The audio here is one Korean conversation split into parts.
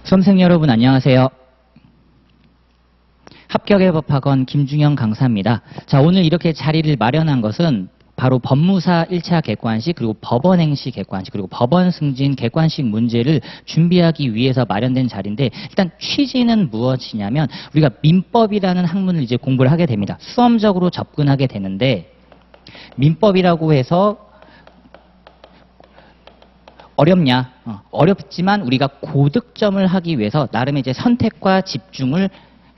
수험생 여러분 안녕하세요. 합격의 법학원 김중영 강사입니다. 자, 오늘 이렇게 자리를 마련한 것은 바로 법무사 1차 객관식, 그리고 법원행시 객관식, 그리고 법원 승진 객관식 문제를 준비하기 위해서 마련된 자리인데, 일단 취지는 무엇이냐면 우리가 민법이라는 학문을 이제 공부를 하게 됩니다. 수험적으로 접근하게 되는데, 민법이라고 해서 어렵냐? 어렵지만 우리가 고득점을 하기 위해서 나름의 이제 선택과 집중을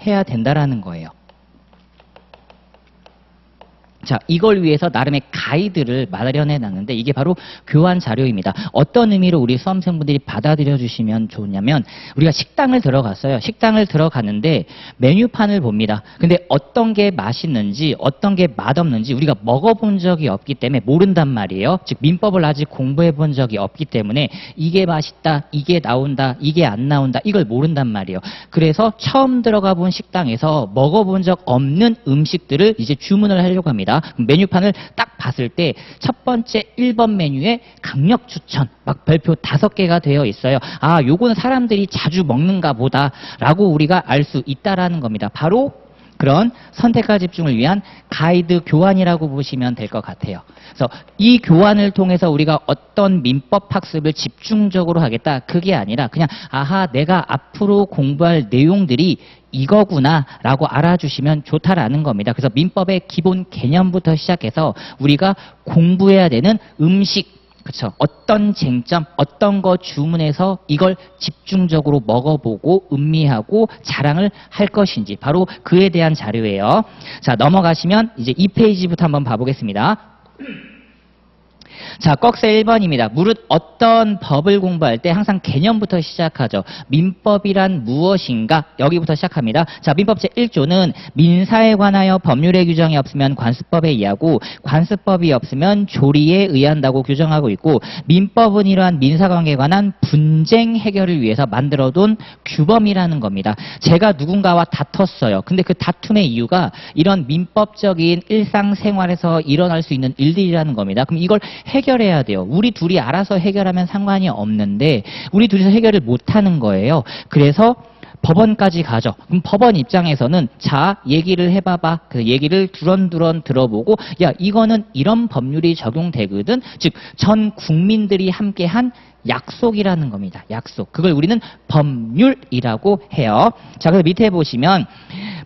해야 된다라는 거예요. 자, 이걸 위해서 나름의 가이드를 마련해 놨는데 이게 바로 교환 자료입니다. 어떤 의미로 우리 수험생분들이 받아들여 주시면 좋냐면, 우리가 식당을 들어갔어요. 식당을 들어갔는데 메뉴판을 봅니다. 근데 어떤 게 맛있는지 어떤 게 맛없는지 우리가 먹어본 적이 없기 때문에 모른단 말이에요. 즉 민법을 아직 공부해 본 적이 없기 때문에 이게 맛있다, 이게 나온다, 이게 안 나온다, 이걸 모른단 말이에요. 그래서 처음 들어가 본 식당에서 먹어본 적 없는 음식들을 이제 주문을 하려고 합니다. 메뉴판을 딱 봤을 때 첫 번째 1번 메뉴에 강력 추천 막 별표 5개가 되어 있어요. 아, 요거는 사람들이 자주 먹는가 보다 라고 우리가 알 수 있다라는 겁니다. 바로 그런 선택과 집중을 위한 가이드 교환이라고 보시면 될 것 같아요. 그래서 이 교환을 통해서 우리가 어떤 민법 학습을 집중적으로 하겠다, 그게 아니라 그냥 아하, 내가 앞으로 공부할 내용들이 이거구나 라고 알아주시면 좋다라는 겁니다. 그래서 민법의 기본 개념부터 시작해서 우리가 공부해야 되는 음식, 그렇죠, 어떤 쟁점, 어떤 거 주문해서 이걸 집중적으로 먹어보고 음미하고 자랑을 할 것인지, 바로 그에 대한 자료예요. 자, 넘어가시면 이제 2페이지부터 한번 봐보겠습니다. 자, 꺽쇠 1번입니다. 무릇 어떤 법을 공부할 때 항상 개념부터 시작하죠. 민법이란 무엇인가? 여기부터 시작합니다. 자, 민법 제1조는 민사에 관하여 법률의 규정이 없으면 관습법에 의하고 관습법이 없으면 조리에 의한다고 규정하고 있고, 민법은 이러한 민사관계에 관한 분쟁 해결을 위해서 만들어둔 규범이라는 겁니다. 제가 누군가와 다퉜어요. 근데 그 다툼의 이유가 이런 민법적인 일상생활에서 일어날 수 있는 일들이라는 겁니다. 그럼 이걸 해결해야 돼요. 우리 둘이 알아서 해결하면 상관이 없는데 우리 둘이서 해결을 못하는 거예요. 그래서 법원까지 가죠. 그럼 법원 입장에서는 자, 얘기를 해봐봐. 그 얘기를 두런두런 들어보고, 야, 이거는 이런 법률이 적용되거든. 즉 전 국민들이 함께한 약속이라는 겁니다. 약속. 그걸 우리는 법률이라고 해요. 자, 그래서 밑에 보시면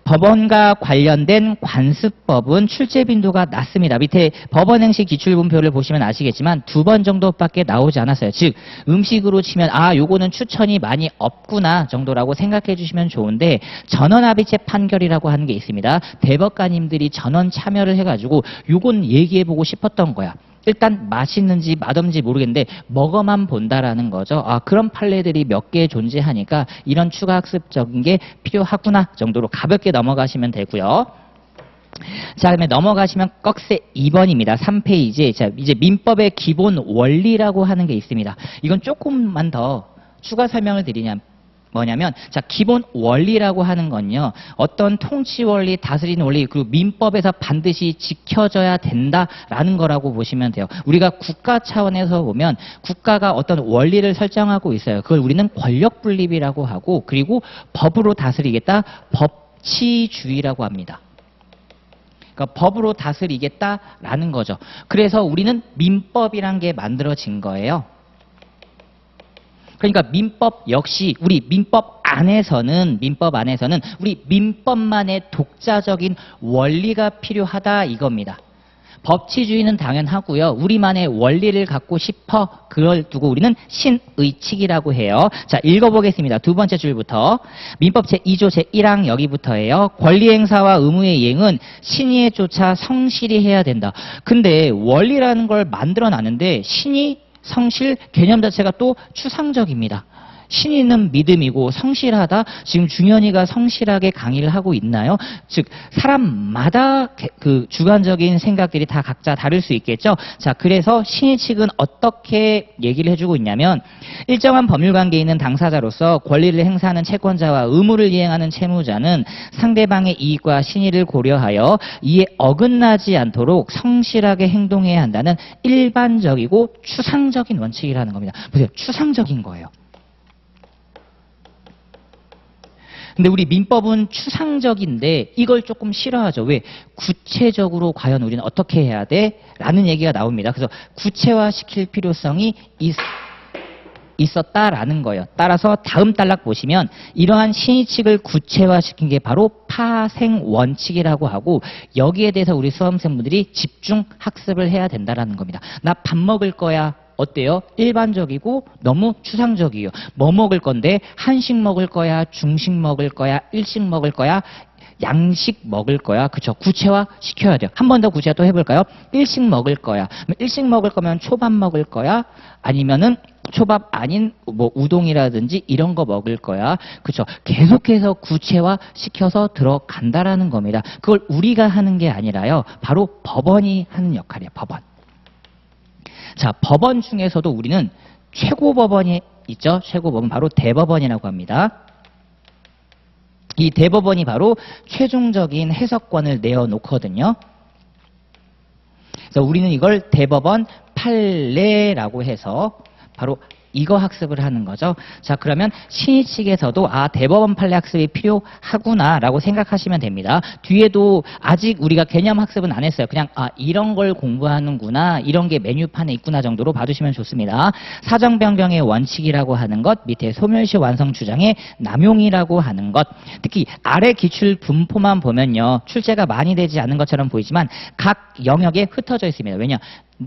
법원과 관련된 관습법은 출제 빈도가 낮습니다. 밑에 법원행시 기출분표를 보시면 아시겠지만 2번 정도밖에 나오지 않았어요. 즉 음식으로 치면 아, 요거는 추천이 많이 없구나 정도라고 생각해 주시면 좋은데, 전원합의체 판결이라고 하는 게 있습니다. 대법관님들이 전원 참여를 해가지고 요건 얘기해보고 싶었던 거야. 일단 맛있는지 맛없는지 모르겠는데 먹어만 본다라는 거죠. 아, 그런 판례들이 몇 개 존재하니까 이런 추가 학습적인 게 필요하구나 정도로 가볍게 넘어가시면 되고요. 자, 그러면 넘어가시면 꺽쇠 2번입니다. 3페이지. 자, 이제 민법의 기본 원리라고 하는 게 있습니다. 이건 조금만 더 추가 설명을 드리냐면 뭐냐면, 자, 기본 원리라고 하는 건요, 어떤 통치 원리, 다스리는 원리, 그리고 민법에서 반드시 지켜져야 된다라는 거라고 보시면 돼요. 우리가 국가 차원에서 보면 국가가 어떤 원리를 설정하고 있어요. 그걸 우리는 권력 분립이라고 하고, 그리고 법으로 다스리겠다, 법치주의라고 합니다. 그러니까 법으로 다스리겠다라는 거죠. 그래서 우리는 민법이란 게 만들어진 거예요. 그러니까 민법 역시 우리 민법 안에서는 우리 민법만의 독자적인 원리가 필요하다 이겁니다. 법치주의는 당연하고요. 우리만의 원리를 갖고 싶어. 그걸 두고 우리는 신의칙이라고 해요. 자, 읽어보겠습니다. 2번째 줄부터. 민법 제2조 제1항 여기부터예요. 권리행사와 의무의 이행은 신의에 쫓아 성실히 해야 된다. 근데 원리라는 걸 만들어놨는데 신의, 성실 개념 자체가 또 추상적입니다. 신의는 믿음이고 성실하다. 지금 중현이가 성실하게 강의를 하고 있나요? 즉 사람마다 그 주관적인 생각들이 다 각자 다를 수 있겠죠. 자, 그래서 신의 측은 어떻게 얘기를 해주고 있냐면, 일정한 법률관계에 있는 당사자로서 권리를 행사하는 채권자와 의무를 이행하는 채무자는 상대방의 이익과 신의를 고려하여 이에 어긋나지 않도록 성실하게 행동해야 한다는 일반적이고 추상적인 원칙이라는 겁니다. 보세요. 추상적인 거예요. 근데 우리 민법은 추상적인데 이걸 조금 싫어하죠. 왜? 구체적으로 과연 우리는 어떻게 해야 돼? 라는 얘기가 나옵니다. 그래서 구체화시킬 필요성이 있었다라는 거예요. 따라서 다음 단락 보시면 이러한 신의칙을 구체화시킨 게 바로 파생원칙이라고 하고 여기에 대해서 우리 수험생분들이 집중 학습을 해야 된다라는 겁니다. 나 밥 먹을 거야. 어때요? 일반적이고 너무 추상적이에요. 뭐 먹을 건데 한식 먹을 거야, 중식 먹을 거야, 일식 먹을 거야, 양식 먹을 거야. 그쵸? 구체화 시켜야 돼요. 한 번 더 구체화 또 해볼까요? 일식 먹을 거야. 일식 먹을 거면 초밥 먹을 거야? 아니면은 초밥 아닌 뭐 우동이라든지 이런 거 먹을 거야. 그쵸? 계속해서 구체화 시켜서 들어간다라는 겁니다. 그걸 우리가 하는 게 아니라요. 바로 법원이 하는 역할이에요. 법원. 자, 법원 중에서도 우리는 최고법원이 있죠. 최고법원 바로 대법원이라고 합니다. 이 대법원이 바로 최종적인 해석권을 내어놓거든요. 그래서 우리는 이걸 대법원 판례라고 해서 바로 이거 학습을 하는 거죠. 자, 그러면 신의칙에서도 대법원 판례 학습이 필요하구나라고 생각하시면 됩니다. 뒤에도 아직 우리가 개념 학습은 안 했어요. 그냥 이런 걸 공부하는구나, 이런 게 메뉴판에 있구나 정도로 봐주시면 좋습니다. 사정변경의 원칙이라고 하는 것, 밑에 소멸시 완성 주장의 남용이라고 하는 것, 특히 아래 기출 분포만 보면요. 출제가 많이 되지 않은 것처럼 보이지만 각 영역에 흩어져 있습니다. 왜냐?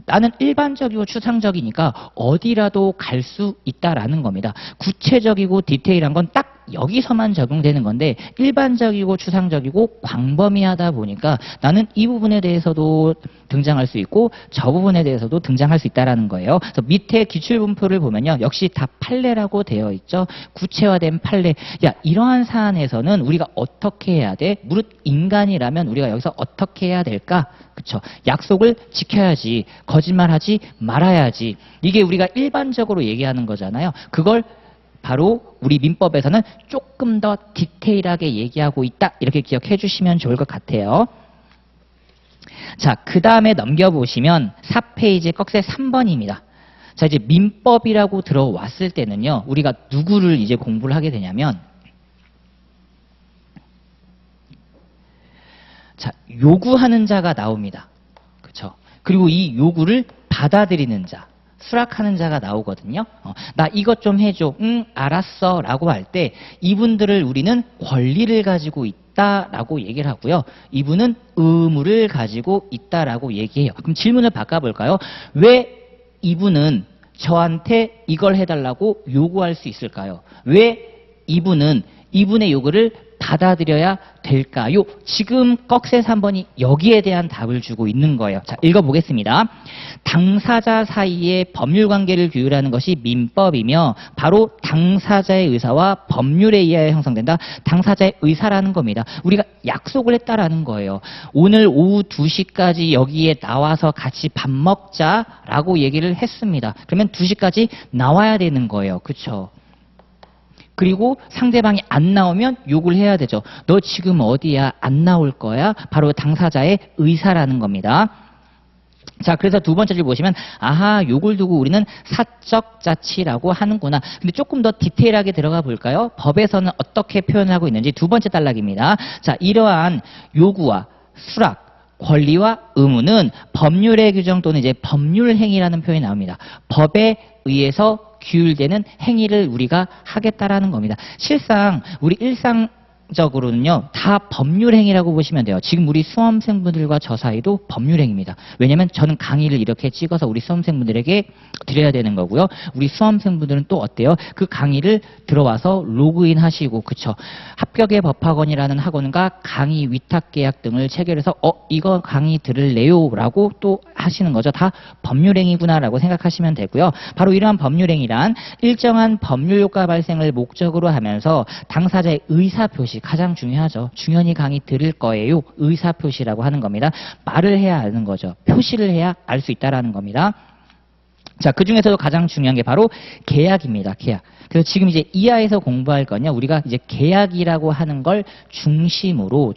나는 일반적이고 추상적이니까 어디라도 갈 수 있다라는 겁니다. 구체적이고 디테일한 건 딱 여기서만 적용되는 건데 일반적이고 추상적이고 광범위하다 보니까 나는 이 부분에 대해서도 등장할 수 있고 저 부분에 대해서도 등장할 수 있다라는 거예요. 그래서 밑에 기출분포를 보면요. 역시 다 판례라고 되어 있죠. 구체화된 판례. 야, 이러한 사안에서는 우리가 어떻게 해야 돼? 무릇 인간이라면 우리가 여기서 어떻게 해야 될까? 그쵸? 약속을 지켜야지. 거짓말하지 말아야지. 이게 우리가 일반적으로 얘기하는 거잖아요. 그걸 바로 우리 민법에서는 조금 더 디테일하게 얘기하고 있다. 이렇게 기억해 주시면 좋을 것 같아요. 자, 그 다음에 넘겨보시면 4페이지 꺽쇠 3번입니다. 자, 이제 민법이라고 들어왔을 때는요. 우리가 누구를 이제 공부를 하게 되냐면 자, 요구하는 자가 나옵니다. 그렇죠? 그리고 이 요구를 받아들이는 자, 수락하는 자가 나오거든요. 나 이것 좀 해줘. 응, 알았어. 라고 할 때 이분들을 우리는 권리를 가지고 있다라고 얘기를 하고요. 이분은 의무를 가지고 있다라고 얘기해요. 그럼 질문을 바꿔볼까요? 왜 이분은 저한테 이걸 해달라고 요구할 수 있을까요? 왜 이분은 이분의 요구를 받아들여야 될까요? 지금 꺽쇠 3번이 여기에 대한 답을 주고 있는 거예요. 자, 읽어보겠습니다. 당사자 사이의 법률관계를 규율하는 것이 민법이며 바로 당사자의 의사와 법률에 의하여 형성된다. 당사자의 의사라는 겁니다. 우리가 약속을 했다라는 거예요. 오늘 오후 2시까지 여기에 나와서 같이 밥 먹자라고 얘기를 했습니다. 그러면 2시까지 나와야 되는 거예요. 그렇죠? 그리고 상대방이 안 나오면 욕을 해야 되죠. 너 지금 어디야? 안 나올 거야? 바로 당사자의 의사라는 겁니다. 자, 그래서 두 번째 줄 보시면 욕을 두고 우리는 사적 자치라고 하는구나. 근데 조금 더 디테일하게 들어가 볼까요? 법에서는 어떻게 표현하고 있는지 두 번째 단락입니다. 자, 이러한 요구와 수락, 권리와 의무는 법률의 규정 또는 이제 법률 행위라는 표현이 나옵니다. 법에 의해서 규율되는 행위를 우리가 하겠다라는 겁니다. 실상 우리 일상적으로는요 다 법률행위라고 보시면 돼요. 지금 우리 수험생분들과 저 사이도 법률행위입니다. 왜냐하면 저는 강의를 이렇게 찍어서 우리 수험생분들에게 드려야 되는 거고요. 우리 수험생분들은 또 어때요? 그 강의를 들어와서 로그인 하시고, 그쵸? 합격의 법학원이라는 학원과 강의 위탁 계약 등을 체결해서 이거 강의 들을래요? 라고 또 하시는 거죠. 다 법률행위구나 라고 생각하시면 되고요. 바로 이러한 법률행위란 일정한 법률 효과 발생을 목적으로 하면서 당사자의 의사표시, 가장 중요하죠. 중요히 강의 들을 거예요. 의사표시라고 하는 겁니다. 말을 해야 아는 거죠. 표시를 해야 알 수 있다라는 겁니다. 자, 그 중에서도 가장 중요한 게 바로 계약입니다. 계약. 그래서 지금 이제 이하에서 공부할 거냐, 우리가 이제 계약이라고 하는 걸 중심으로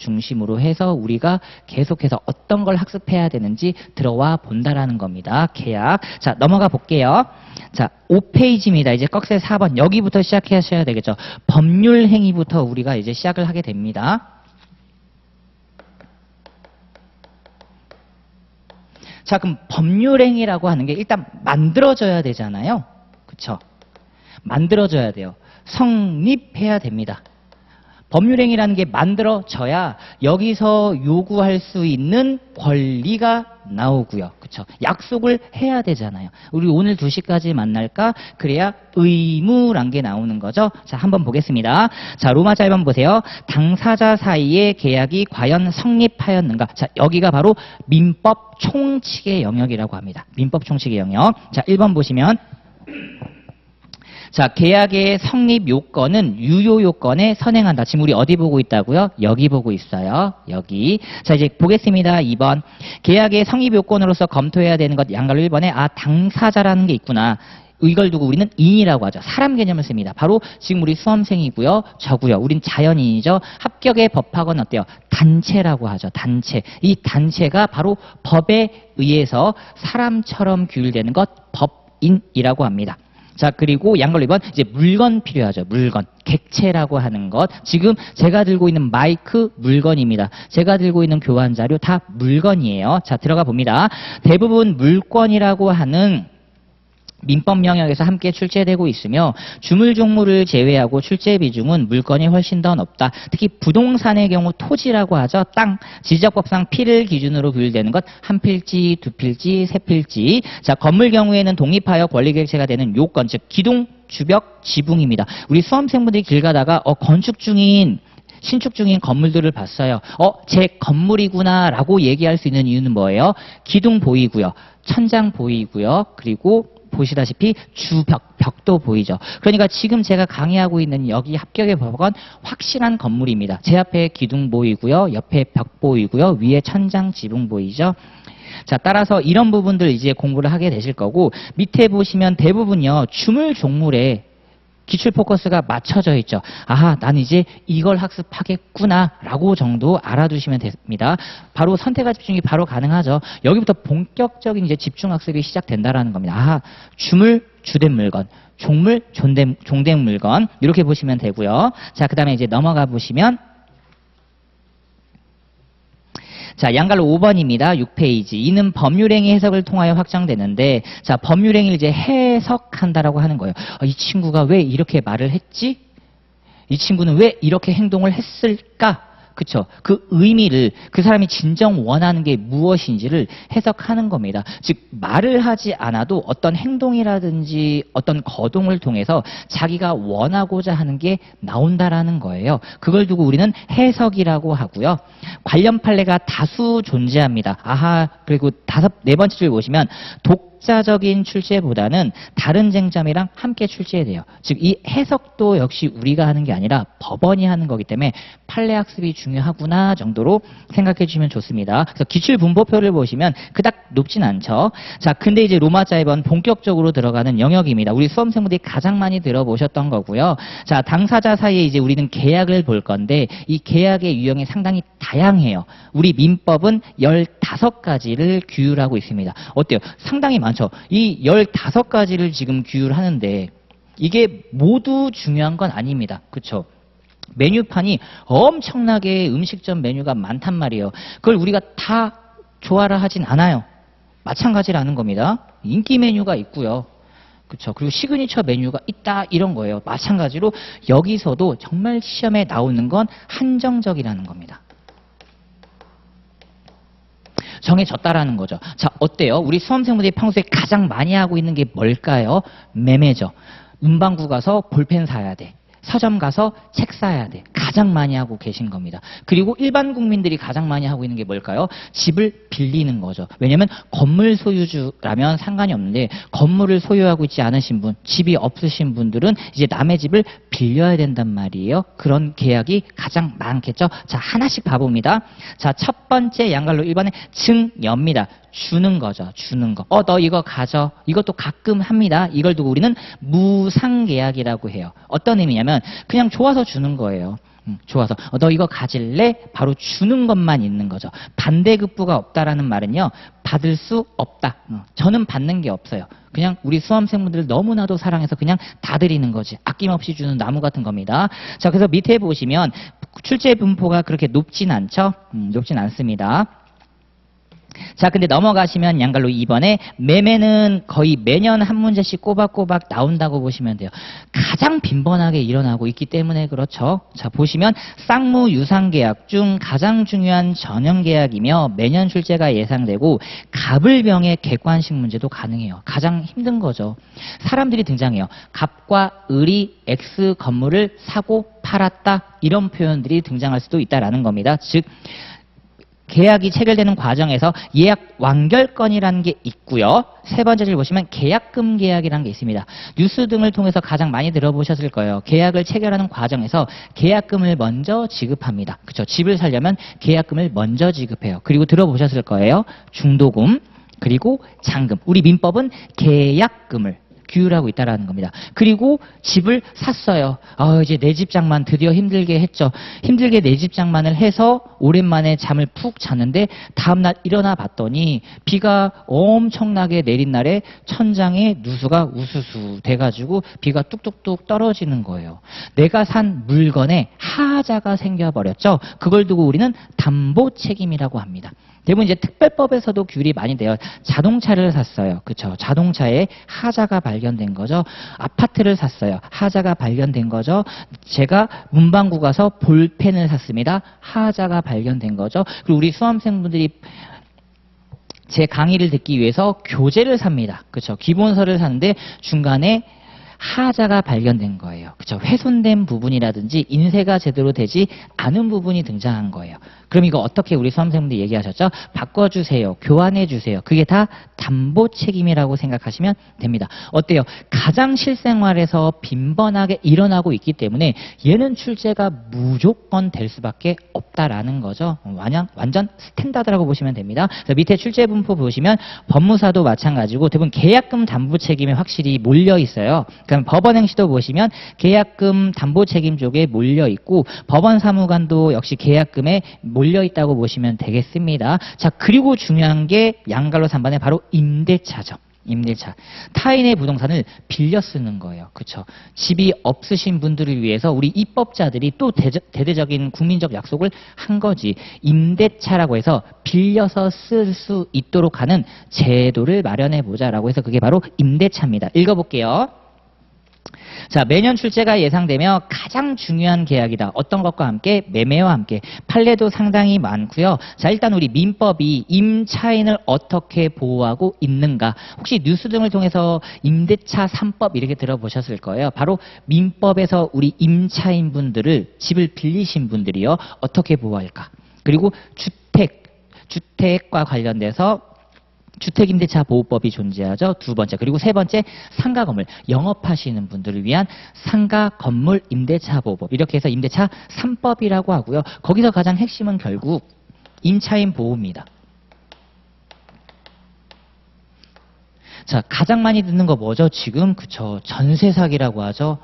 해서 우리가 계속해서 어떤 걸 학습해야 되는지 들어와 본다라는 겁니다. 계약. 자, 넘어가 볼게요. 자, 5페이지입니다. 이제 꺽쇠 4번. 여기부터 시작하셔야 되겠죠. 법률 행위부터 우리가 이제 시작을 하게 됩니다. 자, 그럼 법률 행위라고 하는 게 일단 만들어져야 되잖아요. 그쵸? 만들어져야 돼요. 성립해야 됩니다. 법률행위라는 게 만들어져야 여기서 요구할 수 있는 권리가 나오고요. 그쵸? 약속을 해야 되잖아요. 우리 오늘 2시까지 만날까? 그래야 의무란 게 나오는 거죠. 자, 한번 보겠습니다. 자, 로마자 1번 보세요. 당사자 사이의 계약이 과연 성립하였는가? 자, 여기가 바로 민법 총칙의 영역이라고 합니다. 민법 총칙의 영역. 자, 1번 보시면 자, 계약의 성립 요건은 유효 요건에 선행한다. 지금 우리 어디 보고 있다고요? 여기 보고 있어요. 여기. 자, 이제 보겠습니다. 2번. 계약의 성립 요건으로서 검토해야 되는 것 양갈로 1번에 당사자라는 게 있구나. 이걸 두고 우리는 인이라고 하죠. 사람 개념을 씁니다. 바로 지금 우리 수험생이고요. 저고요. 우린 자연인이죠. 합격의 법학은 어때요? 단체라고 하죠. 단체. 이 단체가 바로 법에 의해서 사람처럼 규율되는 것 법인이라고 합니다. 자, 그리고 양걸 2번, 이제 물건 필요하죠. 물건. 객체라고 하는 것. 지금 제가 들고 있는 마이크 물건입니다. 제가 들고 있는 교환 자료 다 물건이에요. 자, 들어가 봅니다. 대부분 물건이라고 하는 민법 영역에서 함께 출제되고 있으며 주물 종물을 제외하고 출제 비중은 물건이 훨씬 더 높다. 특히 부동산의 경우 토지라고 하죠. 땅, 지적법상 필을 기준으로 규율되는 것 한 필지, 두 필지, 세 필지. 자, 건물 경우에는 독립하여 권리객체가 되는 요건, 즉 기둥, 주벽, 지붕입니다. 우리 수험생분들이 길 가다가 건축 중인 신축 중인 건물들을 봤어요. 제 건물이구나 라고 얘기할 수 있는 이유는 뭐예요? 기둥 보이고요. 천장 보이고요. 그리고 보시다시피 벽도 보이죠. 그러니까 지금 제가 강의하고 있는 여기 합격의 법원 확실한 건물입니다. 제 앞에 기둥 보이고요. 옆에 벽 보이고요. 위에 천장 지붕 보이죠. 자, 따라서 이런 부분들 이제 공부를 하게 되실 거고 밑에 보시면 대부분요. 주물 종물에 기출 포커스가 맞춰져 있죠. 아하, 난 이제 이걸 학습하겠구나 라고 정도 알아두시면 됩니다. 바로 선택과 집중이 바로 가능하죠. 여기부터 본격적인 이제 집중 학습이 시작된다라는 겁니다. 아하, 주물, 주된 물건, 종물, 종된 물건 이렇게 보시면 되고요. 자, 그 다음에 이제 넘어가 보시면 자, 양갈로 5번입니다. 6페이지. 이는 법률행위 해석을 통하여 확정되는데, 자, 법률행위를 이제 해석한다라고 하는 거예요. 이 친구가 왜 이렇게 말을 했지? 이 친구는 왜 이렇게 행동을 했을까? 그쵸? 그 의미를 그 사람이 진정 원하는 게 무엇인지를 해석하는 겁니다. 즉 말을 하지 않아도 어떤 행동이라든지 어떤 거동을 통해서 자기가 원하고자 하는 게 나온다라는 거예요. 그걸 두고 우리는 해석이라고 하고요. 관련 판례가 다수 존재합니다. 아하, 그리고 네 번째 줄 보시면 독자적인 출제보다는 다른 쟁점이랑 함께 출제해야 돼요. 즉 이 해석도 역시 우리가 하는 게 아니라 법원이 하는 거기 때문에 판례 학습이 중요하구나 정도로 생각해 주시면 좋습니다. 그래서 기출 분포표를 보시면 그닥 높진 않죠. 자, 근데 이제 로마자 1번 본격적으로 들어가는 영역입니다. 우리 수험생분들이 가장 많이 들어보셨던 거고요. 자, 당사자 사이에 이제 우리는 계약을 볼 건데 이 계약의 유형이 상당히 다양해요. 우리 민법은 15가지를 규율하고 있습니다. 어때요? 상당히 많죠. 이 15가지를 지금 규율하는데 이게 모두 중요한 건 아닙니다. 그렇죠? 메뉴판이 엄청나게 음식점 메뉴가 많단 말이에요. 그걸 우리가 다 조화를 하진 않아요. 마찬가지라는 겁니다. 인기 메뉴가 있고요. 그렇죠. 그리고 시그니처 메뉴가 있다 이런 거예요. 마찬가지로 여기서도 정말 시험에 나오는 건 한정적이라는 겁니다. 정해졌다라는 거죠. 자, 어때요? 우리 수험생분들이 평소에 가장 많이 하고 있는 게 뭘까요? 매매죠. 문방구 가서 볼펜 사야 돼. 서점 가서 책 사야 돼. 가장 많이 하고 계신 겁니다. 그리고 일반 국민들이 가장 많이 하고 있는 게 뭘까요? 집을 빌리는 거죠. 왜냐하면 건물 소유주라면 상관이 없는데 건물을 소유하고 있지 않으신 분, 집이 없으신 분들은 이제 남의 집을 빌려야 된단 말이에요. 그런 계약이 가장 많겠죠. 자, 하나씩 봐봅니다. 자, 첫 번째 양갈로 1번에 증여입니다. 주는 거죠. 주는 거. 너 이거 가져. 이것도 가끔 합니다. 이걸 두고 우리는 무상계약이라고 해요. 어떤 의미냐면 그냥 좋아서 주는 거예요. 좋아서 너 이거 가질래? 바로 주는 것만 있는 거죠. 반대급부가 없다라는 말은요. 받을 수 없다. 저는 받는 게 없어요. 그냥 우리 수험생분들 너무나도 사랑해서 그냥 다 드리는 거지. 아낌없이 주는 나무 같은 겁니다. 자, 그래서 밑에 보시면 출제 분포가 그렇게 높진 않죠? 높진 않습니다. 자, 근데 넘어가시면 양갈로 2번에 매매는 거의 매년 한 문제씩 꼬박꼬박 나온다고 보시면 돼요. 가장 빈번하게 일어나고 있기 때문에 그렇죠. 자, 보시면 쌍무 유상계약 중 가장 중요한 전형계약이며 매년 출제가 예상되고 갑을병의 객관식 문제도 가능해요. 가장 힘든 거죠. 사람들이 등장해요. 갑과 을이 X 건물을 사고 팔았다 이런 표현들이 등장할 수도 있다라는 겁니다. 즉 계약이 체결되는 과정에서 예약 완결건이라는 게 있고요. 세 번째 줄 보시면 계약금 계약이라는 게 있습니다. 뉴스 등을 통해서 가장 많이 들어보셨을 거예요. 계약을 체결하는 과정에서 계약금을 먼저 지급합니다. 그렇죠? 집을 살려면 계약금을 먼저 지급해요. 그리고 들어보셨을 거예요. 중도금 그리고 잔금. 우리 민법은 계약금을 규율하고 있다라는 겁니다. 그리고 집을 샀어요. 이제 내 집 장만 드디어 힘들게 했죠. 힘들게 내 집 장만을 해서 오랜만에 잠을 푹 잤는데 다음날 일어나 봤더니 비가 엄청나게 내린 날에 천장에 누수가 우수수 돼가지고 비가 뚝뚝뚝 떨어지는 거예요. 내가 산 물건에 하자가 생겨버렸죠. 그걸 두고 우리는 담보 책임이라고 합니다. 대부분 이제 특별법에서도 규율이 많이 돼요. 자동차를 샀어요. 그렇죠? 자동차에 하자가 발견된 거죠. 아파트를 샀어요. 하자가 발견된 거죠. 제가 문방구 가서 볼펜을 샀습니다. 하자가 발견된 거죠. 그리고 우리 수험생분들이 제 강의를 듣기 위해서 교재를 삽니다. 그렇죠? 기본서를 사는데 중간에 하자가 발견된 거예요. 그렇죠? 훼손된 부분이라든지 인쇄가 제대로 되지 않은 부분이 등장한 거예요. 그럼 이거 어떻게 우리 수험생분들이 얘기하셨죠? 바꿔주세요. 교환해주세요. 그게 다 담보 책임이라고 생각하시면 됩니다. 어때요? 가장 실생활에서 빈번하게 일어나고 있기 때문에 얘는 출제가 무조건 될 수밖에 없다라는 거죠. 완전 스탠다드라고 보시면 됩니다. 그래서 밑에 출제 분포 보시면 법무사도 마찬가지고 대부분 계약금 담보 책임에 확실히 몰려 있어요. 그럼 법원행시도 보시면 계약금 담보 책임 쪽에 몰려 있고 법원 사무관도 역시 계약금에 몰려 있다고 보시면 되겠습니다. 자, 그리고 중요한 게 양갈로 3번에 바로 임대차죠. 임대차. 타인의 부동산을 빌려 쓰는 거예요. 그렇죠? 집이 없으신 분들을 위해서 우리 입법자들이 또 대대적인 국민적 약속을 한 거지. 임대차라고 해서 빌려서 쓸 수 있도록 하는 제도를 마련해 보자라고 해서 그게 바로 임대차입니다. 읽어볼게요. 자, 매년 출제가 예상되며 가장 중요한 계약이다. 어떤 것과 함께? 매매와 함께. 판례도 상당히 많고요. 자, 일단 우리 민법이 임차인을 어떻게 보호하고 있는가. 혹시 뉴스 등을 통해서 임대차 3법 이렇게 들어보셨을 거예요. 바로 민법에서 우리 임차인분들을 집을 빌리신 분들이요. 어떻게 보호할까. 그리고 주택과 관련돼서 주택임대차 보호법이 존재하죠. 두 번째. 그리고 세 번째, 상가 건물 영업하시는 분들을 위한 상가 건물 임대차 보호법. 이렇게 해서 임대차 3법이라고 하고요. 거기서 가장 핵심은 결국 임차인 보호입니다. 자, 가장 많이 듣는 거 뭐죠? 지금 그쵸. 전세 사기라고 하죠.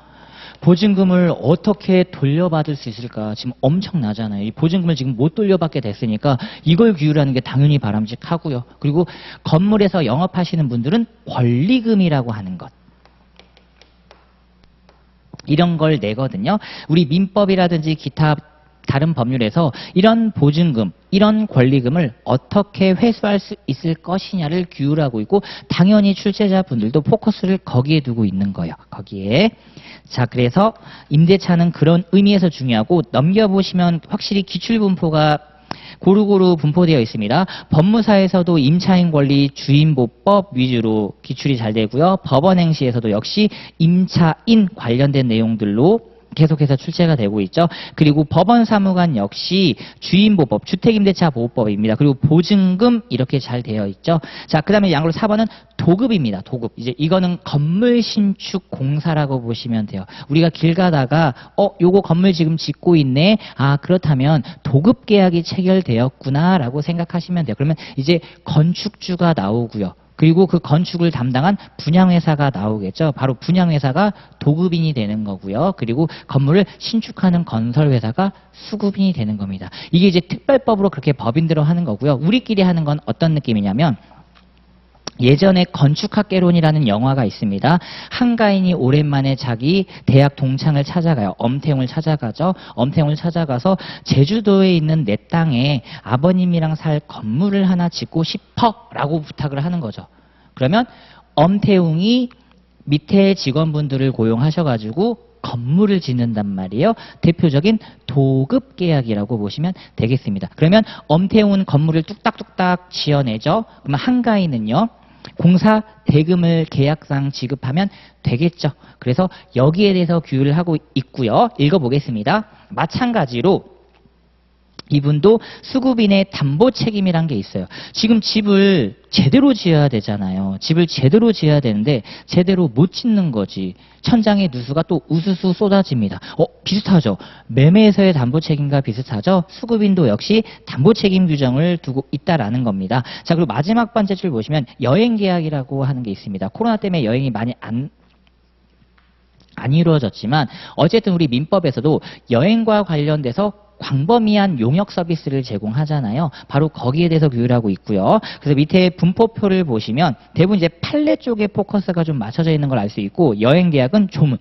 보증금을 어떻게 돌려받을 수 있을까? 지금 엄청나잖아요. 이 보증금을 지금 못 돌려받게 됐으니까 이걸 규율하는 게 당연히 바람직하고요. 그리고 건물에서 영업하시는 분들은 권리금이라고 하는 것. 이런 걸 내거든요. 우리 민법이라든지 기타 다른 법률에서 이런 보증금, 이런 권리금을 어떻게 회수할 수 있을 것이냐를 규율하고 있고 당연히 출제자분들도 포커스를 거기에 두고 있는 거예요. 거기에. 자, 그래서 임대차는 그런 의미에서 중요하고 넘겨보시면 확실히 기출분포가 고루고루 분포되어 있습니다. 법무사에서도 임차인 권리 주임보법 위주로 기출이 잘 되고요. 법원행시에서도 역시 임차인 관련된 내용들로 계속해서 출제가 되고 있죠. 그리고 법원사무관 역시 주임보법, 주택임대차보호법입니다. 그리고 보증금 이렇게 잘 되어 있죠. 자, 그 다음에 양으로 4번은 도급입니다. 도급. 이제 이거는 건물 신축 공사라고 보시면 돼요. 우리가 길 가다가 요거 건물 지금 짓고 있네. 아, 그렇다면 도급 계약이 체결되었구나라고 생각하시면 돼요. 그러면 이제 건축주가 나오고요. 그리고 그 건축을 담당한 분양회사가 나오겠죠. 바로 분양회사가 도급인이 되는 거고요. 그리고 건물을 신축하는 건설회사가 수급인이 되는 겁니다. 이게 이제 특별법으로 그렇게 법인대로 하는 거고요. 우리끼리 하는 건 어떤 느낌이냐면 예전에 건축학개론이라는 영화가 있습니다. 한가인이 오랜만에 자기 대학 동창을 찾아가요. 엄태웅을 찾아가죠. 엄태웅을 찾아가서 제주도에 있는 내 땅에 아버님이랑 살 건물을 하나 짓고 싶어 라고 부탁을 하는 거죠. 그러면 엄태웅이 밑에 직원분들을 고용하셔가지고 건물을 짓는단 말이에요. 대표적인 도급 계약이라고 보시면 되겠습니다. 그러면 엄태웅은 건물을 뚝딱뚝딱 지어내죠. 그러면 한가인은요. 공사 대금을 계약상 지급하면 되겠죠. 그래서 여기에 대해서 규율을 하고 있고요. 읽어보겠습니다. 마찬가지로 이분도 수급인의 담보 책임이란 게 있어요. 지금 집을 제대로 지어야 되잖아요. 집을 제대로 지어야 되는데 제대로 못 짓는 거지. 천장에 누수가 또 우수수 쏟아집니다. 비슷하죠. 매매에서의 담보 책임과 비슷하죠. 수급인도 역시 담보 책임 규정을 두고 있다라는 겁니다. 자, 그리고 마지막 번째 줄 보시면 여행 계약이라고 하는 게 있습니다. 코로나 때문에 여행이 많이 안 이루어졌지만 어쨌든 우리 민법에서도 여행과 관련돼서 광범위한 용역 서비스를 제공하잖아요. 바로 거기에 대해서 규율하고 있고요. 그래서 밑에 분포표를 보시면 대부분 이제 판례 쪽에 포커스가 좀 맞춰져 있는 걸 알 수 있고 여행 계약은 조문.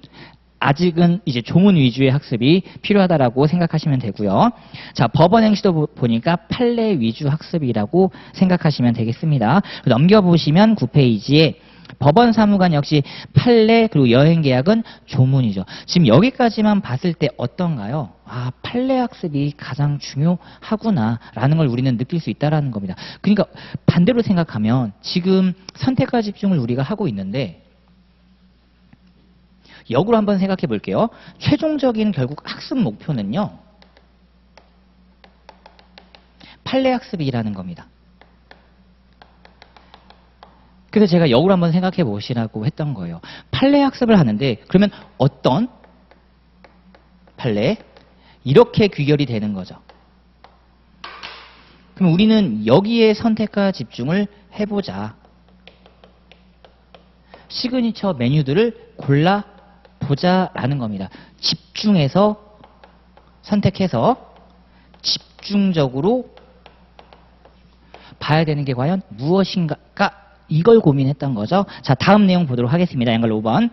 아직은 이제 조문 위주의 학습이 필요하다라고 생각하시면 되고요. 자, 법원 행시도 보니까 판례 위주 학습이라고 생각하시면 되겠습니다. 넘겨보시면 9페이지에 법원 사무관 역시 판례 그리고 여행 계약은 조문이죠. 지금 여기까지만 봤을 때 어떤가요? 아, 판례 학습이 가장 중요하구나라는 걸 우리는 느낄 수 있다라는 겁니다. 그러니까 반대로 생각하면 지금 선택과 집중을 우리가 하고 있는데 역으로 한번 생각해 볼게요. 최종적인 결국 학습 목표는요. 판례 학습이라는 겁니다. 그래서 제가 역으로 한번 생각해 보시라고 했던 거예요. 판례 학습을 하는데 그러면 어떤 판례? 이렇게 귀결이 되는 거죠. 그럼 우리는 여기에 선택과 집중을 해보자. 시그니처 메뉴들을 골라보자라는 겁니다. 집중해서 선택해서 집중적으로 봐야 되는 게 과연 무엇인가? 이걸 고민했던 거죠. 자, 다음 내용 보도록 하겠습니다. 양글 5번.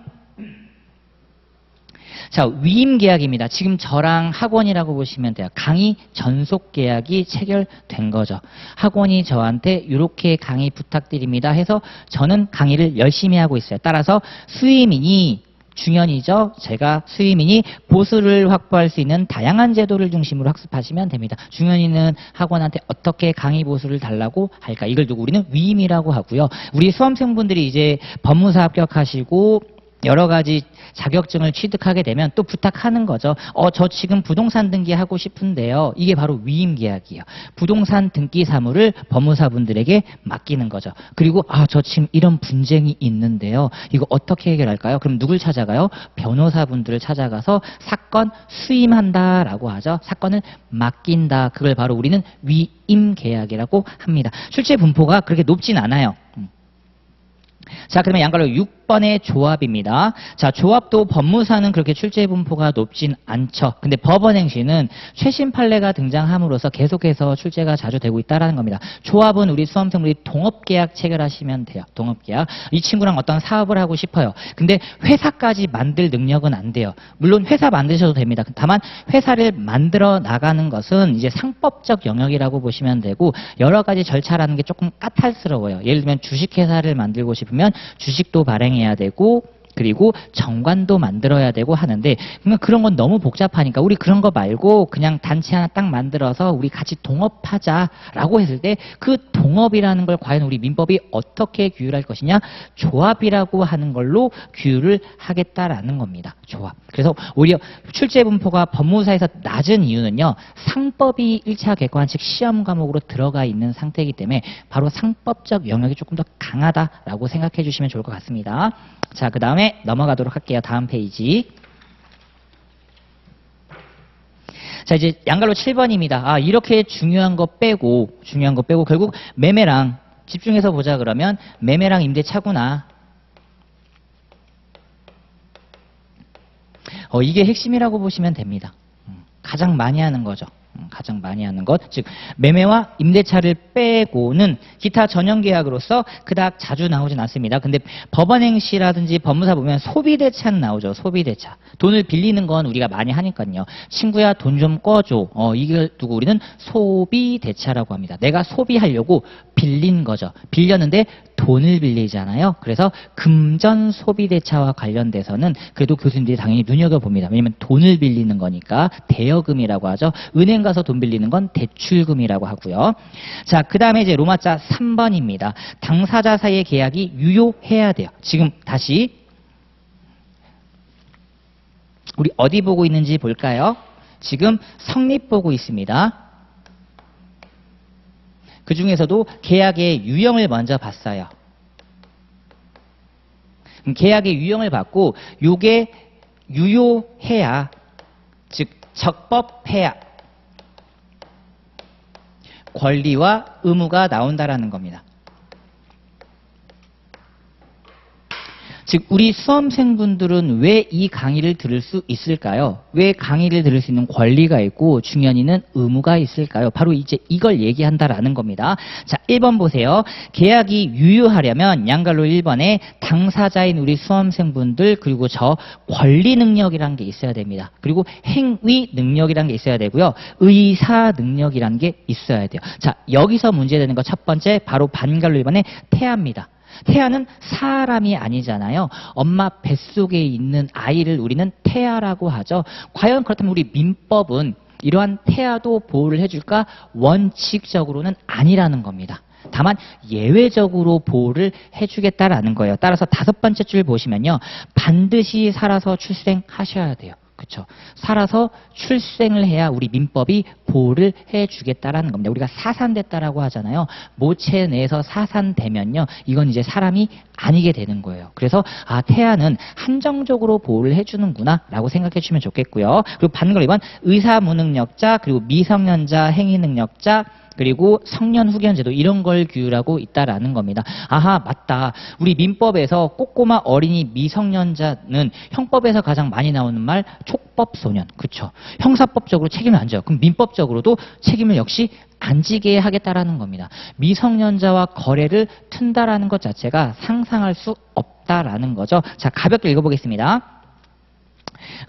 자, 위임 계약입니다. 지금 저랑 학원이라고 보시면 돼요. 강의 전속 계약이 체결된 거죠. 학원이 저한테 이렇게 강의 부탁드립니다 해서 저는 강의를 열심히 하고 있어요. 따라서 수임인이 중연이죠. 제가 수임인이 보수를 확보할 수 있는 다양한 제도를 중심으로 학습하시면 됩니다. 중연이는 학원한테 어떻게 강의 보수를 달라고 할까? 이걸 두고 우리는 위임이라고 하고요. 우리 수험생분들이 이제 법무사 합격하시고 여러 가지 자격증을 취득하게 되면 또 부탁하는 거죠. 저 지금 부동산 등기하고 싶은데요. 이게 바로 위임 계약이에요. 부동산 등기 사무를 법무사분들에게 맡기는 거죠. 그리고 저 지금 이런 분쟁이 있는데요. 이거 어떻게 해결할까요? 그럼 누굴 찾아가요? 변호사분들을 찾아가서 사건 수임한다라고 하죠. 사건을 맡긴다. 그걸 바로 우리는 위임 계약이라고 합니다. 출제 분포가 그렇게 높진 않아요. 자, 그러면 양갈로 6번의 조합입니다. 자, 조합도 법무사는 그렇게 출제 분포가 높진 않죠. 근데 법원 행시는 최신 판례가 등장함으로써 계속해서 출제가 자주 되고 있다는 겁니다. 조합은 우리 수험생들이 동업계약 체결하시면 돼요. 동업계약. 이 친구랑 어떤 사업을 하고 싶어요. 근데 회사까지 만들 능력은 안 돼요. 물론 회사 만드셔도 됩니다. 다만 회사를 만들어 나가는 것은 이제 상법적 영역이라고 보시면 되고 여러 가지 절차라는 게 조금 까탈스러워요. 예를 들면 주식회사를 만들고 싶으면 주식도 발행해야 되고 그리고 정관도 만들어야 되고 하는데 그런 건 너무 복잡하니까 우리 그런 거 말고 그냥 단체 하나 딱 만들어서 우리 같이 동업하자라고 했을 때 그 동업이라는 걸 과연 우리 민법이 어떻게 규율할 것이냐? 조합이라고 하는 걸로 규율을 하겠다라는 겁니다. 조합. 그래서 오히려 출제 분포가 법무사에서 낮은 이유는요. 상법이 1차 객관식 시험 과목으로 들어가 있는 상태이기 때문에 바로 상법적 영역이 조금 더 강하다라고 생각해 주시면 좋을 것 같습니다. 자, 그 다음에 넘어가도록 할게요. 다음 페이지. 자, 이제 양갈로 7번입니다. 이렇게 중요한 거 빼고 결국 매매랑 집중해서 보자 그러면 매매랑 임대차구나. 이게 핵심이라고 보시면 됩니다. 가장 많이 하는 거죠. 가장 많이 하는 것, 즉 매매와 임대차를 빼고는 기타 전형계약으로서 그닥 자주 나오진 않습니다. 근데 법원행시라든지 법무사 보면 소비대차는 나오죠. 소비대차. 돈을 빌리는 건 우리가 많이 하니까요. 친구야 돈 좀 꺼줘. 이걸 두고 우리는 소비대차라고 합니다. 내가 소비하려고 빌린 거죠. 빌렸는데 돈을 빌리잖아요. 그래서 금전 소비대차와 관련돼서는 그래도 교수님들이 당연히 눈여겨봅니다. 왜냐면 돈을 빌리는 거니까 대여금이라고 하죠. 은행 가서 돈 빌리는 건 대출금이라고 하고요. 자, 그 다음에 이제 로마자 3번입니다. 당사자 사이의 계약이 유효해야 돼요. 지금 다시 우리 어디 보고 있는지 볼까요? 지금 성립 보고 있습니다. 그 중에서도 계약의 유형을 먼저 봤어요. 계약의 유형을 봤고 요게 유효해야, 즉 적법해야 권리와 의무가 나온다라는 겁니다. 즉 우리 수험생분들은 왜 이 강의를 들을 수 있을까요? 왜 강의를 들을 수 있는 권리가 있고 중요한이는 의무가 있을까요? 바로 이제 이걸 얘기한다라는 겁니다. 자, 1번 보세요. 계약이 유효하려면 양갈로 1번에 당사자인 우리 수험생분들 그리고 저 권리 능력이라는 게 있어야 됩니다. 그리고 행위 능력이라는 게 있어야 되고요. 의사 능력이라는 게 있어야 돼요. 자, 여기서 문제되는 거 첫 번째 바로 반갈로 1번에 태아입니다. 태아는 사람이 아니잖아요. 엄마 뱃속에 있는 아이를 우리는 태아라고 하죠. 과연 그렇다면 우리 민법은 이러한 태아도 보호를 해줄까? 원칙적으로는 아니라는 겁니다. 다만 예외적으로 보호를 해주겠다라는 거예요. 따라서 5번째 줄 보시면요. 반드시 살아서 출생하셔야 돼요. 그렇죠. 살아서 출생을 해야 우리 민법이 보호를 해주겠다라는 겁니다. 우리가 사산됐다라고 하잖아요. 모체 내에서 사산되면요. 이건 이제 사람이 아니게 되는 거예요. 그래서 태아는 한정적으로 보호를 해주는구나 라고 생각해 주면 좋겠고요. 그리고 반대로 2번 의사무능력자 그리고 미성년자 행위능력자 그리고 성년 후견제도 이런 걸 규율하고 있다라는 겁니다. 아하, 맞다. 우리 민법에서 꼬꼬마 어린이 미성년자는 형법에서 가장 많이 나오는 말 촉법소년. 그렇죠. 형사법적으로 책임을 안 져요. 그럼 민법적으로도 책임을 역시 안 지게 하겠다라는 겁니다. 미성년자와 거래를 튼다라는 것 자체가 상상할 수 없다라는 거죠. 자, 가볍게 읽어보겠습니다.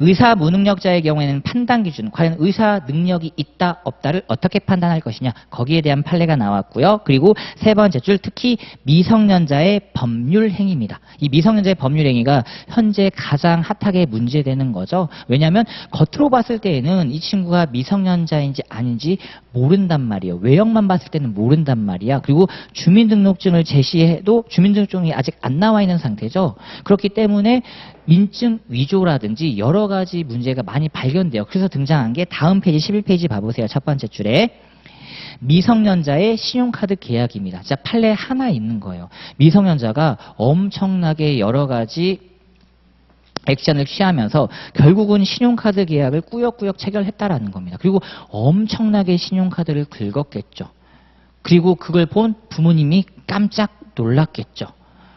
의사 무능력자의 경우에는 판단 기준, 과연 의사 능력이 있다 없다를 어떻게 판단할 것이냐, 거기에 대한 판례가 나왔고요. 그리고 세 번째 줄 특히 미성년자의 법률 행위입니다. 이 미성년자의 법률 행위가 현재 가장 핫하게 문제되는 거죠. 왜냐하면 겉으로 봤을 때에는 이 친구가 미성년자인지 아닌지 모른단 말이에요. 외형만 봤을 때는 모른단 말이야. 그리고 주민등록증을 제시해도 주민등록증이 아직 안 나와 있는 상태죠. 그렇기 때문에 민증 위조라든지 여러 가지 문제가 많이 발견돼요. 그래서 등장한 게 다음 페이지 11페이지 봐보세요. 첫 번째 줄에 미성년자의 신용카드 계약입니다. 진짜 판례 하나 있는 거예요. 미성년자가 엄청나게 여러 가지 액션을 취하면서 결국은 신용카드 계약을 꾸역꾸역 체결했다라는 겁니다. 그리고 엄청나게 신용카드를 긁었겠죠. 그리고 그걸 본 부모님이 깜짝 놀랐겠죠.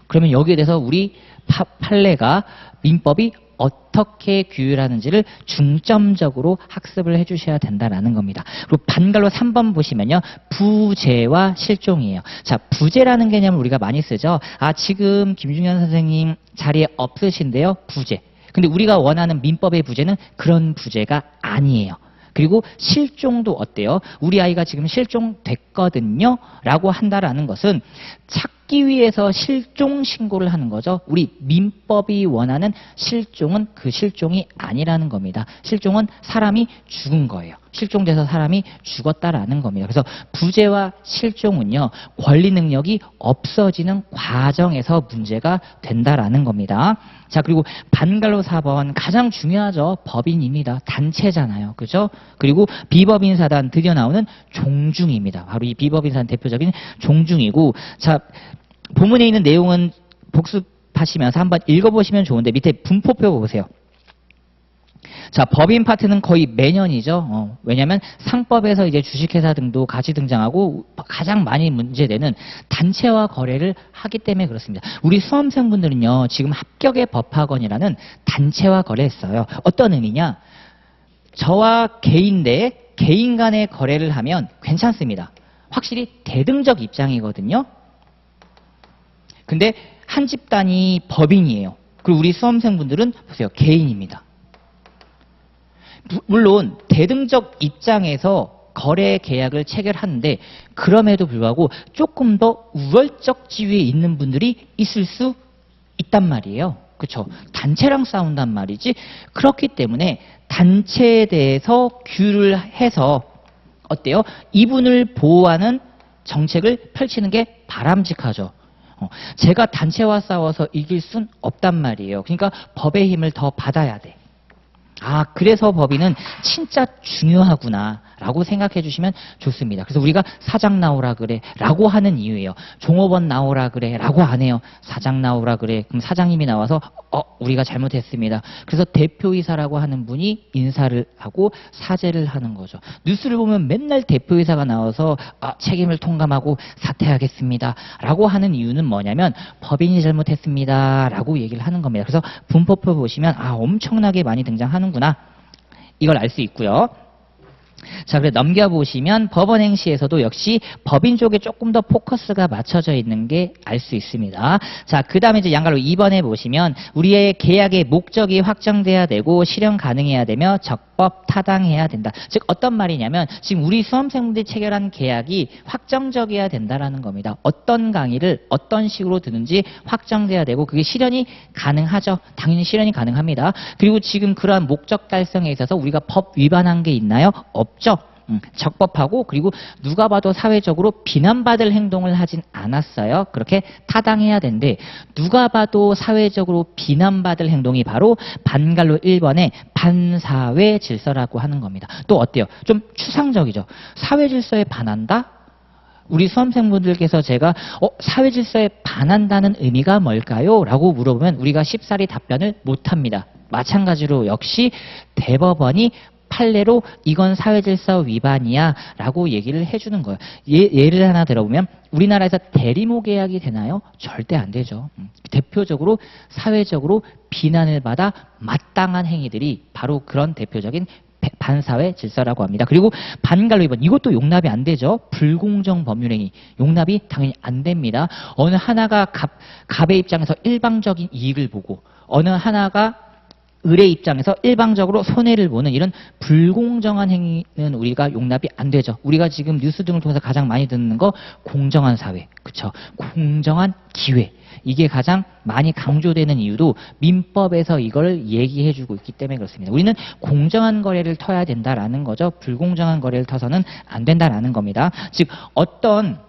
그러면 여기에 대해서 우리 판례가 민법이 어떻게 규율하는지를 중점적으로 학습을 해주셔야 된다라는 겁니다. 그리고 반갈로 3번 보시면요. 부재와 실종이에요. 자, 부재라는 개념을 우리가 많이 쓰죠. 지금 김중현 선생님 자리에 없으신데요. 부재. 근데 우리가 원하는 민법의 부재는 그런 부재가 아니에요. 그리고 실종도 어때요? 우리 아이가 지금 실종됐거든요. 라고 한다라는 것은 찾기 위해서 실종 신고를 하는 거죠. 우리 민법이 원하는 실종은 그 실종이 아니라는 겁니다. 실종은 사람이 죽은 거예요. 실종돼서 사람이 죽었다라는 겁니다. 그래서 부재와 실종은요. 권리 능력이 없어지는 과정에서 문제가 된다라는 겁니다. 자, 그리고 반갈로 4번 가장 중요하죠. 법인입니다. 단체잖아요. 그죠? 그리고 비법인사단 드디어 나오는 종중입니다. 바로 이 비법인사단 대표적인 종중이고, 자, 본문에 있는 내용은 복습하시면서 한번 읽어보시면 좋은데 밑에 분포표 보세요. 자, 법인 파트는 거의 매년이죠. 왜냐하면 상법에서 이제 주식회사 등도 같이 등장하고 가장 많이 문제되는 단체와 거래를 하기 때문에 그렇습니다. 우리 수험생분들은요, 지금 합격의 법학원이라는 단체와 거래했어요. 어떤 의미냐? 저와 개인 대 개인 간의 거래를 하면 괜찮습니다. 확실히 대등적 입장이거든요. 근데 한 집단이 법인이에요. 그리고 우리 수험생분들은 보세요. 개인입니다. 물론 대등적 입장에서 거래 계약을 체결하는데 그럼에도 불구하고 조금 더 우월적 지위에 있는 분들이 있을 수 있단 말이에요. 그렇죠? 단체랑 싸운단 말이지. 그렇기 때문에 단체에 대해서 규율을 해서 어때요? 이분을 보호하는 정책을 펼치는 게 바람직하죠. 제가 단체와 싸워서 이길 순 없단 말이에요. 그러니까 법의 힘을 더 받아야 돼. 아, 그래서 법인은 진짜 중요하구나 라고 생각해 주시면 좋습니다. 그래서 우리가 사장 나오라 그래 라고 하는 이유예요. 종업원 나오라 그래 라고 안 해요. 사장 나오라 그래. 그럼 사장님이 나와서 우리가 잘못했습니다. 그래서 대표이사라고 하는 분이 인사를 하고 사죄를 하는 거죠. 뉴스를 보면 맨날 대표이사가 나와서 책임을 통감하고 사퇴하겠습니다 라고 하는 이유는 뭐냐면 법인이 잘못했습니다 라고 얘기를 하는 겁니다. 그래서 분법표 보시면 엄청나게 많이 등장하는구나 이걸 알 수 있고요. 자, 그래 넘겨보시면 법원 행시에서도 역시 법인 쪽에 조금 더 포커스가 맞춰져 있는 게 알 수 있습니다. 자, 그 다음에 이제 양갈로 2번에 보시면 우리의 계약의 목적이 확정돼야 되고 실현 가능해야 되며 적법 타당해야 된다. 즉 어떤 말이냐면 지금 우리 수험생분들이 체결한 계약이 확정적이어야 된다라는 겁니다. 어떤 강의를 어떤 식으로 드는지 확정돼야 되고 그게 실현이 가능하죠. 당연히 실현이 가능합니다. 그리고 지금 그러한 목적 달성에 있어서 우리가 법 위반한 게 있나요? 없죠. 적법하고 그리고 누가 봐도 사회적으로 비난받을 행동을 하진 않았어요. 그렇게 타당해야 되는데 누가 봐도 사회적으로 비난받을 행동이 바로 반갈로 1번의 반사회 질서라고 하는 겁니다. 또 어때요? 좀 추상적이죠. 사회 질서에 반한다? 우리 수험생분들께서 제가 사회 질서에 반한다는 의미가 뭘까요? 라고 물어보면 우리가 쉽사리 답변을 못합니다. 마찬가지로 역시 대법원이 판례로 이건 사회질서 위반이야 라고 얘기를 해주는 거예요. 예를 하나 들어보면 우리나라에서 대리모 계약이 되나요? 절대 안 되죠. 대표적으로 사회적으로 비난을 받아 마땅한 행위들이 바로 그런 대표적인 반사회 질서라고 합니다. 그리고 반갈로 2번 이것도 용납이 안 되죠. 불공정 법률행위 용납이 당연히 안 됩니다. 어느 하나가 갑의 입장에서 일방적인 이익을 보고 어느 하나가 을의 입장에서 일방적으로 손해를 보는 이런 불공정한 행위는 우리가 용납이 안 되죠. 우리가 지금 뉴스 등을 통해서 가장 많이 듣는 거 공정한 사회, 그렇죠? 공정한 기회. 이게 가장 많이 강조되는 이유도 민법에서 이걸 얘기해주고 있기 때문에 그렇습니다. 우리는 공정한 거래를 터야 된다라는 거죠. 불공정한 거래를 터서는 안 된다라는 겁니다. 즉 어떤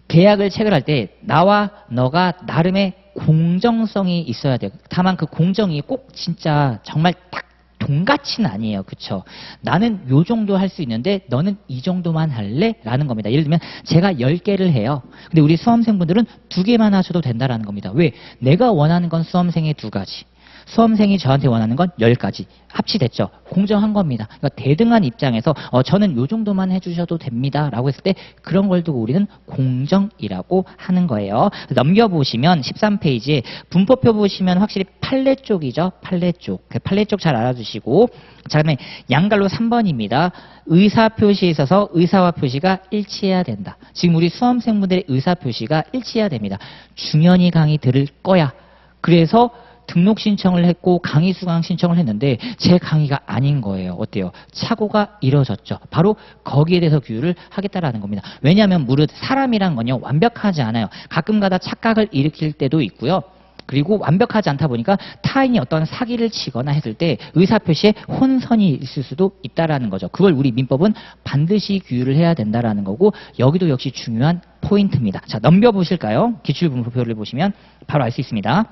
계약을 체결할 때 나와 너가 나름의 공정성이 있어야 돼요. 다만 그 공정이 꼭 진짜 정말 딱 돈같이는 아니에요. 그쵸? 나는 요 정도 할 수 있는데 너는 이 정도만 할래? 라는 겁니다. 예를 들면 제가 10개를 해요. 근데 우리 수험생분들은 2개만 하셔도 된다라는 겁니다. 왜? 내가 원하는 건 수험생의 2가지. 수험생이 저한테 원하는 건 10가지. 합치됐죠. 공정한 겁니다. 그러니까 대등한 입장에서 저는 요 정도만 해주셔도 됩니다. 라고 했을 때 그런 걸 두고 우리는 공정이라고 하는 거예요. 넘겨보시면 13페이지에 분법표 보시면 확실히 판례 쪽이죠. 판례 쪽. 판례 쪽 잘 알아주시고 자, 그다음에 양갈로 3번입니다. 의사표시에 있어서 의사와 표시가 일치해야 된다. 지금 우리 수험생분들의 의사표시가 일치해야 됩니다. 중연히 강의 들을 거야. 그래서 등록 신청을 했고 강의 수강 신청을 했는데 제 강의가 아닌 거예요. 어때요? 착오가 이뤄졌죠. 바로 거기에 대해서 규율을 하겠다라는 겁니다. 왜냐하면 무릇 사람이란 건요 완벽하지 않아요. 가끔가다 착각을 일으킬 때도 있고요. 그리고 완벽하지 않다 보니까 타인이 어떤 사기를 치거나 했을 때 의사표시에 혼선이 있을 수도 있다라는 거죠. 그걸 우리 민법은 반드시 규율을 해야 된다라는 거고 여기도 역시 중요한 포인트입니다. 자, 넘겨보실까요? 기출분법표를 보시면 바로 알 수 있습니다.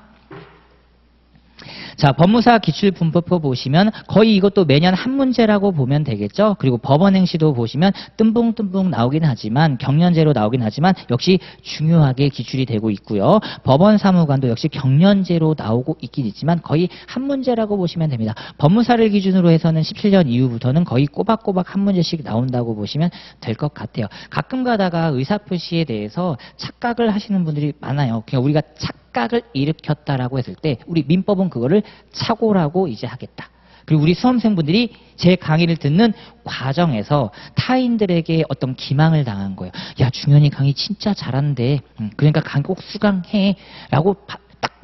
자, 법무사 기출분법표 보시면 거의 이것도 매년 한 문제라고 보면 되겠죠. 그리고 법원행시도 보시면 뜸붕뜸붕 나오긴 하지만 경련제로 나오긴 하지만 역시 중요하게 기출이 되고 있고요. 법원사무관도 역시 경련제로 나오고 있긴 있지만 거의 한 문제라고 보시면 됩니다. 법무사를 기준으로 해서는 17년 이후부터는 거의 꼬박꼬박 한 문제씩 나온다고 보시면 될 것 같아요. 가끔 가다가 의사표시에 대해서 착각을 하시는 분들이 많아요. 그냥 우리가 착각을 일으켰다라고 했을 때 우리 민법은 그거를 착오라고 이제 하겠다. 그리고 우리 수험생분들이 제 강의를 듣는 과정에서 타인들에게 어떤 기망을 당한 거예요. 야, 중현이 강의 진짜 잘하는데 그러니까 강의 꼭 수강해 라고 딱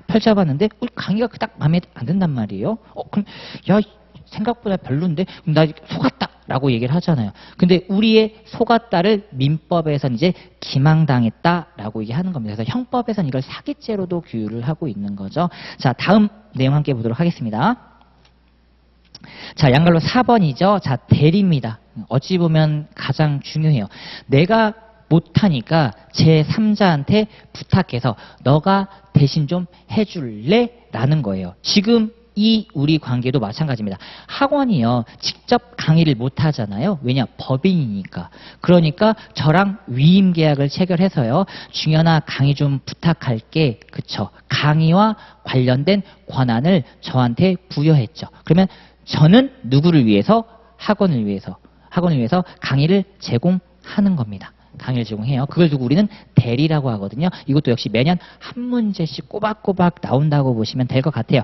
펼쳐봤는데 우리 강의가 딱 마음에 안 든단 말이에요. 그럼 야, 생각보다 별론데 그럼 나 속았다 라고 얘기를 하잖아요. 근데 우리의 속았다를 민법에서는 이제 기망당했다라고 얘기하는 겁니다. 그래서 형법에서는 이걸 사기죄로도 규율을 하고 있는 거죠. 자, 다음 내용 함께 보도록 하겠습니다. 자, 양갈로 4번이죠. 자, 대리입니다. 어찌 보면 가장 중요해요. 내가 못하니까 제3자한테 부탁해서 너가 대신 좀 해줄래? 라는 거예요. 지금 이 우리 관계도 마찬가지입니다. 학원이요, 직접 강의를 못 하잖아요. 왜냐? 법인이니까. 그러니까 저랑 위임 계약을 체결해서요. 중현아, 강의 좀 부탁할게. 그쵸? 강의와 관련된 권한을 저한테 부여했죠. 그러면 저는 누구를 위해서? 학원을 위해서 강의를 제공하는 겁니다. 강의를 제공해요. 그걸 두고 우리는 대리라고 하거든요. 이것도 역시 매년 한 문제씩 꼬박꼬박 나온다고 보시면 될 것 같아요.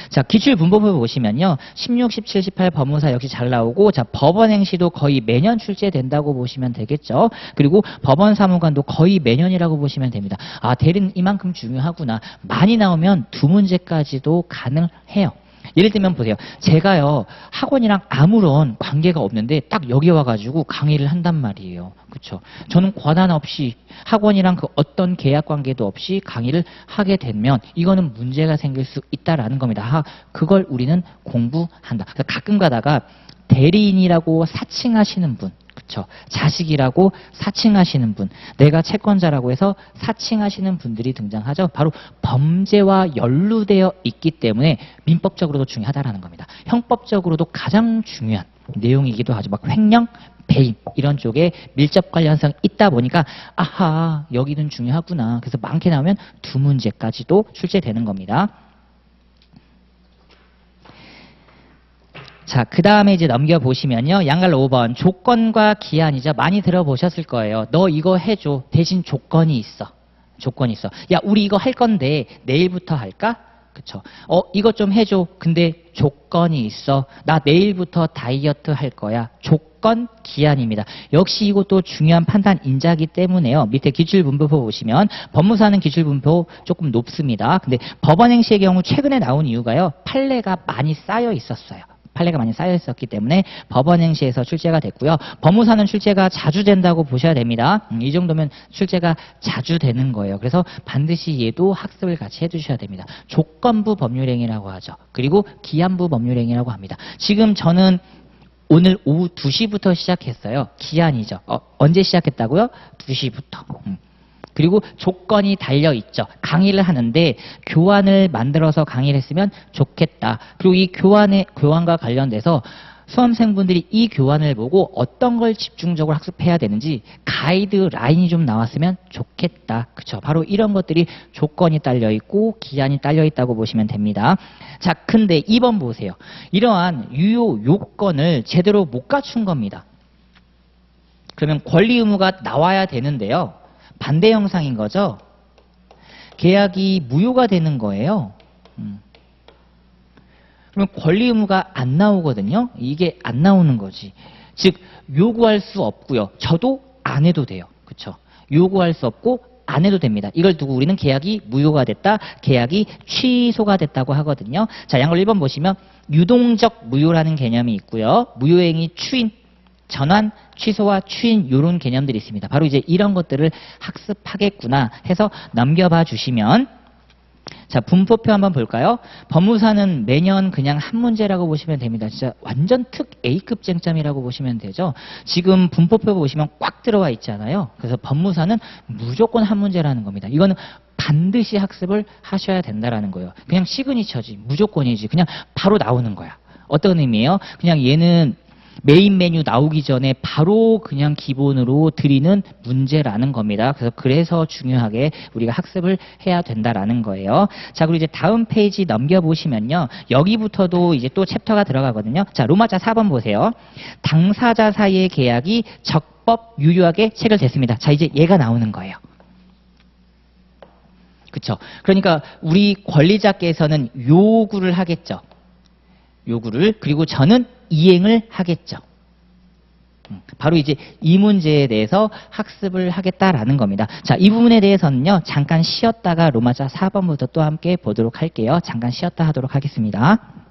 자, 기출분법을 보시면요. 16, 17, 18 법무사 역시 잘 나오고, 자, 법원행시도 거의 매년 출제된다고 보시면 되겠죠. 그리고 법원사무관도 거의 매년이라고 보시면 됩니다. 아, 대리는 이만큼 중요하구나. 많이 나오면 두 문제까지도 가능해요. 예를 들면 보세요. 제가요, 학원이랑 아무런 관계가 없는데 딱 여기 와가지고 강의를 한단 말이에요. 그쵸? 저는 권한 없이 학원이랑 그 어떤 계약 관계도 없이 강의를 하게 되면 이거는 문제가 생길 수 있다라는 겁니다. 그걸 우리는 공부한다. 가끔 가다가 대리인이라고 사칭하시는 분, 그쵸? 자식이라고 사칭하시는 분, 내가 채권자라고 해서 사칭하시는 분들이 등장하죠. 바로 범죄와 연루되어 있기 때문에 민법적으로도 중요하다라는 겁니다. 형법적으로도 가장 중요한 내용이기도 하죠. 막 횡령, 배임 이런 쪽에 밀접 관련성이 있다 보니까 아하, 여기는 중요하구나. 그래서 많게 나오면 두 문제까지도 출제되는 겁니다. 자, 그 다음에 이제 넘겨보시면요. 양갈로 5번. 조건과 기한이죠. 많이 들어보셨을 거예요. 너 이거 해줘. 대신 조건이 있어. 조건이 있어. 야, 우리 이거 할 건데 내일부터 할까? 그쵸. 이것 좀 해줘. 근데 조건이 있어. 나 내일부터 다이어트 할 거야. 조건, 기한입니다. 역시 이것도 중요한 판단 인자기 때문에요. 밑에 기출분포 보시면 법무사는 기출분포 조금 높습니다. 근데 법원행시의 경우 최근에 나온 이유가요. 판례가 많이 쌓여 있었어요. 판례가 많이 쌓여 있었기 때문에 법원행시에서 출제가 됐고요. 법무사는 출제가 자주 된다고 보셔야 됩니다. 이 정도면 출제가 자주 되는 거예요. 그래서 반드시 얘도 학습을 같이 해주셔야 됩니다. 조건부 법률행위라고 하죠. 그리고 기한부 법률행위라고 합니다. 지금 저는 오늘 오후 2시부터 시작했어요. 기한이죠. 언제 시작했다고요? 2시부터. 그리고 조건이 달려있죠. 강의를 하는데 교환을 만들어서 강의를 했으면 좋겠다. 그리고 이 교환과 관련돼서 수험생분들이 이 교환을 보고 어떤 걸 집중적으로 학습해야 되는지 가이드라인이 좀 나왔으면 좋겠다. 그쵸? 바로 이런 것들이 조건이 딸려있고 기한이 딸려있다고 보시면 됩니다. 자, 근데 2번 보세요. 이러한 유효 요건을 제대로 못 갖춘 겁니다. 그러면 권리 의무가 나와야 되는데요. 반대 형상인 거죠. 계약이 무효가 되는 거예요. 그럼 권리 의무가 안 나오거든요. 이게 안 나오는 거지. 즉 요구할 수 없고요. 저도 안 해도 돼요. 그렇죠? 요구할 수 없고 안 해도 됩니다. 이걸 두고 우리는 계약이 무효가 됐다, 계약이 취소가 됐다고 하거든요. 자, 양걸 1번 보시면 유동적 무효라는 개념이 있고요. 무효행위 추인, 전환, 취소와 추인 이런 개념들이 있습니다. 바로 이제 이런 것들을 학습하겠구나 해서 넘겨봐 주시면 자, 분포표 한번 볼까요? 법무사는 매년 그냥 한 문제라고 보시면 됩니다. 진짜 완전 특 A급 쟁점이라고 보시면 되죠. 지금 분포표 보시면 꽉 들어와 있잖아요. 그래서 법무사는 무조건 한 문제라는 겁니다. 이거는 반드시 학습을 하셔야 된다라는 거예요. 그냥 시그니처지, 무조건이지. 그냥 바로 나오는 거야. 어떤 의미예요? 그냥 얘는 메인 메뉴 나오기 전에 바로 그냥 기본으로 드리는 문제라는 겁니다. 그래서 중요하게 우리가 학습을 해야 된다라는 거예요. 자, 그리고 이제 다음 페이지 넘겨보시면요. 여기부터도 이제 또 챕터가 들어가거든요. 자, 로마자 4번 보세요. 당사자 사이의 계약이 적법 유효하게 체결됐습니다. 자, 이제 얘가 나오는 거예요. 그쵸? 그러니까 우리 권리자께서는 요구를 하겠죠. 요구를. 그리고 저는 이행을 하겠죠. 바로 이제 이 문제에 대해서 학습을 하겠다라는 겁니다. 자, 이 부분에 대해서는요. 잠깐 쉬었다가 로마자 4번부터 또 함께 보도록 할게요. 잠깐 쉬었다 하도록 하겠습니다.